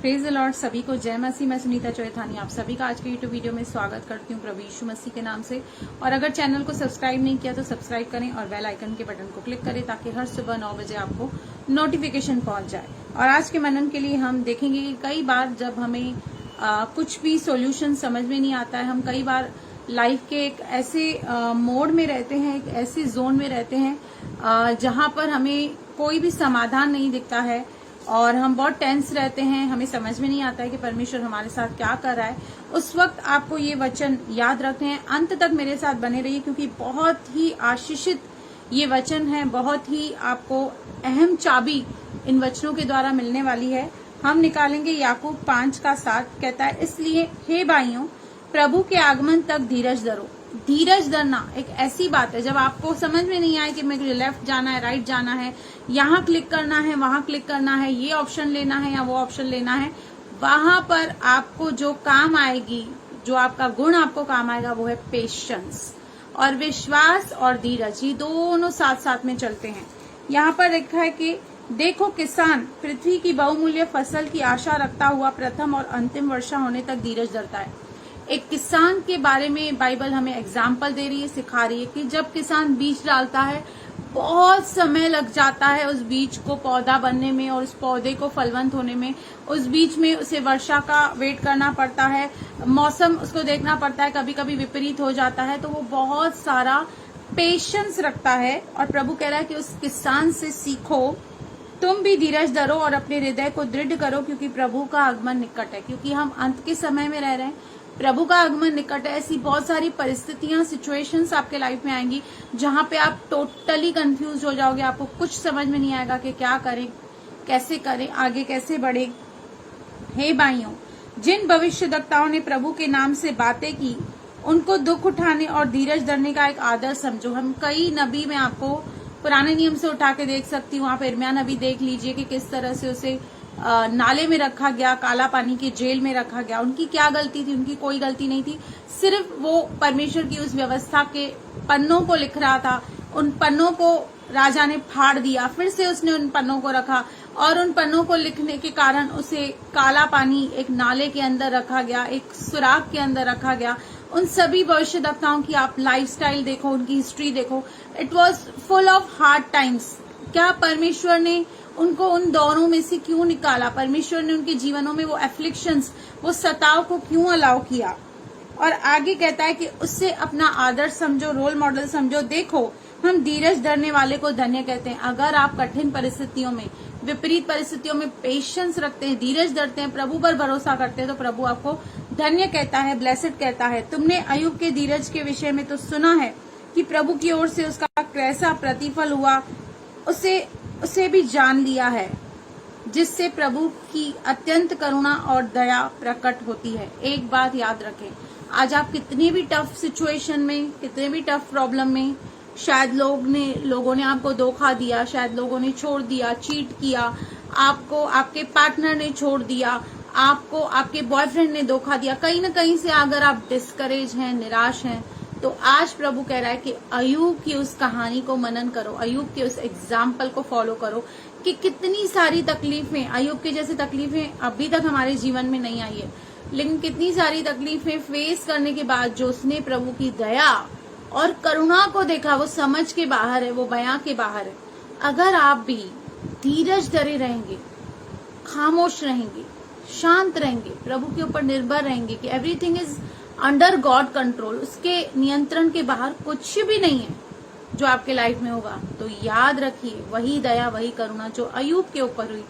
Praise the Lord. सभी को जय मसीह। मैं सुनीता चौथानी आप सभी का आज के यूट्यूब वीडियो में स्वागत करती हूँ प्रभु यीशु मसीह के नाम से। और अगर चैनल को सब्सक्राइब नहीं किया तो सब्सक्राइब करें और बेल आइकन के बटन को क्लिक करें ताकि हर सुबह 9 बजे आपको नोटिफिकेशन पहुंच जाए। और आज के मनन के लिए हम देखेंगे कि कई बार जब हमें कुछ भी सोल्यूशन समझ में नहीं आता है, हम कई बार लाइफ के एक ऐसे मोड में रहते हैं, एक ऐसे जोन में रहते हैं जहां पर हमें कोई भी समाधान नहीं दिखता है और हम बहुत टेंस रहते हैं। हमें समझ में नहीं आता है कि परमेश्वर हमारे साथ क्या कर रहा है। उस वक्त आपको ये वचन याद रखने हैं, अंत तक मेरे साथ बने रहिए क्योंकि बहुत ही आशीषित ये वचन है, बहुत ही आपको अहम चाबी इन वचनों के द्वारा मिलने वाली है। हम निकालेंगे याकूब 5:7 कहता है, इसलिए हे भाइयों प्रभु के आगमन तक धीरज धरो। धीरज धरना एक ऐसी बात है जब आपको समझ में नहीं आए कि मुझे लेफ्ट जाना है, राइट जाना है, यहाँ क्लिक करना है, वहां क्लिक करना है, ये ऑप्शन लेना है या वो ऑप्शन लेना है, वहां पर आपको जो काम आएगी, जो आपका गुण आपको काम आएगा वो है पेशेंस और विश्वास और धीरज। ये दोनों साथ साथ में चलते हैं। यहाँ पर लिखा है कि देखो किसान पृथ्वी की बहुमूल्य फसल की आशा रखता हुआ प्रथम और अंतिम वर्षा होने तक धीरज धरता है। एक किसान के बारे में बाइबल हमें एग्जाम्पल दे रही है, सिखा रही है कि जब किसान बीज डालता है बहुत समय लग जाता है उस बीज को पौधा बनने में और उस पौधे को फलवंत होने में। उस बीच में उसे वर्षा का वेट करना पड़ता है, मौसम उसको देखना पड़ता है, कभी कभी विपरीत हो जाता है, तो वो बहुत सारा पेशेंस रखता है। और प्रभु कह रहा है कि उस किसान से सीखो, तुम भी धीरज धरो और अपने हृदय को दृढ़ करो क्योंकि प्रभु का आगमन निकट है। क्योंकि हम अंत के समय में रह रहे हैं, प्रभु का आगमन निकट है। ऐसी बहुत सारी परिस्थितियां, सिचुएशंस आपके लाइफ में आएंगी जहां पे आप टोटली कंफ्यूज हो जाओगे, आपको कुछ समझ में नहीं आएगा कि क्या करें, कैसे करें, आगे कैसे बढ़े। हे भाइयों, जिन भविष्यद्वक्ताओं ने प्रभु के नाम से बातें की उनको दुख उठाने और धीरज धरने का एक आदर्श समझो। हम कई नबी में आपको पुराने नियम से उठा के देख सकती हूँ। आप इर्मिया नबी देख लीजिए कि किस तरह से उसे नाले में रखा गया, काला पानी की जेल में रखा गया। उनकी क्या गलती थी? उनकी कोई गलती नहीं थी, सिर्फ वो परमेश्वर की उस व्यवस्था के पन्नों को लिख रहा था। उन पन्नों को राजा ने फाड़ दिया, फिर से उसने उन पन्नों को रखा और उन पन्नों को लिखने के कारण उसे काला पानी एक नाले के अंदर रखा गया, एक सुराख के अंदर रखा गया। उन सभी भविष्यद्वक्ताओं की आप लाइफस्टाइल देखो, उनकी हिस्ट्री देखो, it was full of hard times. क्या परमेश्वर ने उनको उन दौरों में से क्यों निकाला? परमेश्वर ने उनके जीवनों में वो एफ्लिक्शंस, वो सताव को क्यों अलाउ किया? और आगे कहता है कि उससे अपना आदर्श समझो, रोल मॉडल समझो। देखो, हम धीरज धरने वाले को धन्य कहते हैं। अगर आप कठिन परिस्थितियों में, विपरीत परिस्थितियों में पेशेंस रखते हैं, धीरज धरते हैं, प्रभु पर भरोसा करते हैं तो प्रभु आपको धन्य कहता है, ब्लेसेड कहता है। तुमने अय्यूब के धीरज के विषय में तो सुना है कि प्रभु की ओर से उसका कैसा प्रतिफल हुआ, उसे भी जान लिया है, जिससे प्रभु की अत्यंत करुणा और दया प्रकट होती है। एक बात याद रखें, आज आप कितनी भी टफ सिचुएशन में, कितने भी टफ प्रॉब्लम में, शायद लोगों ने आपको धोखा दिया, शायद लोगों ने छोड़ दिया, चीट किया आपको, आपके पार्टनर ने छोड़ दिया आपको, आपके बॉयफ्रेंड ने धोखा दिया, कहीं ना कहीं से अगर आप डिस्करेज हैं, निराश हैं, तो आज प्रभु कह रहा है कि अय्यूब की उस कहानी को मनन करो, अय्यूब के उस एग्जाम्पल को फॉलो करो कि कितनी सारी तकलीफें, अय्यूब के जैसी तकलीफें अभी तक हमारे जीवन में नहीं आई है, लेकिन कितनी सारी तकलीफें फेस करने के बाद जो उसने प्रभु की दया और करुणा को देखा, वो समझ के बाहर है, वो बयां के बाहर है। अगर आप भी धीरज धरे रहेंगे, खामोश रहेंगे, शांत रहेंगे, प्रभु के ऊपर निर्भर रहेंगे कि everything is under God control, उसके नियंत्रण के बाहर कुछ भी नहीं है जो आपके लाइफ में होगा, तो याद रखिए वही दया, वही करुणा जो अय्यूब के ऊपर हुई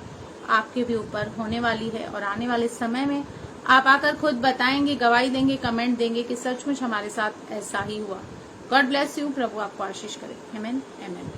आपके भी ऊपर होने वाली है। और आने वाले समय में आप आकर खुद बताएंगे, गवाही देंगे, कमेंट देंगे कि सचमुच हमारे साथ ऐसा ही हुआ। God bless you. प्रभु आपको आशीष करे। आमीन, आमीन।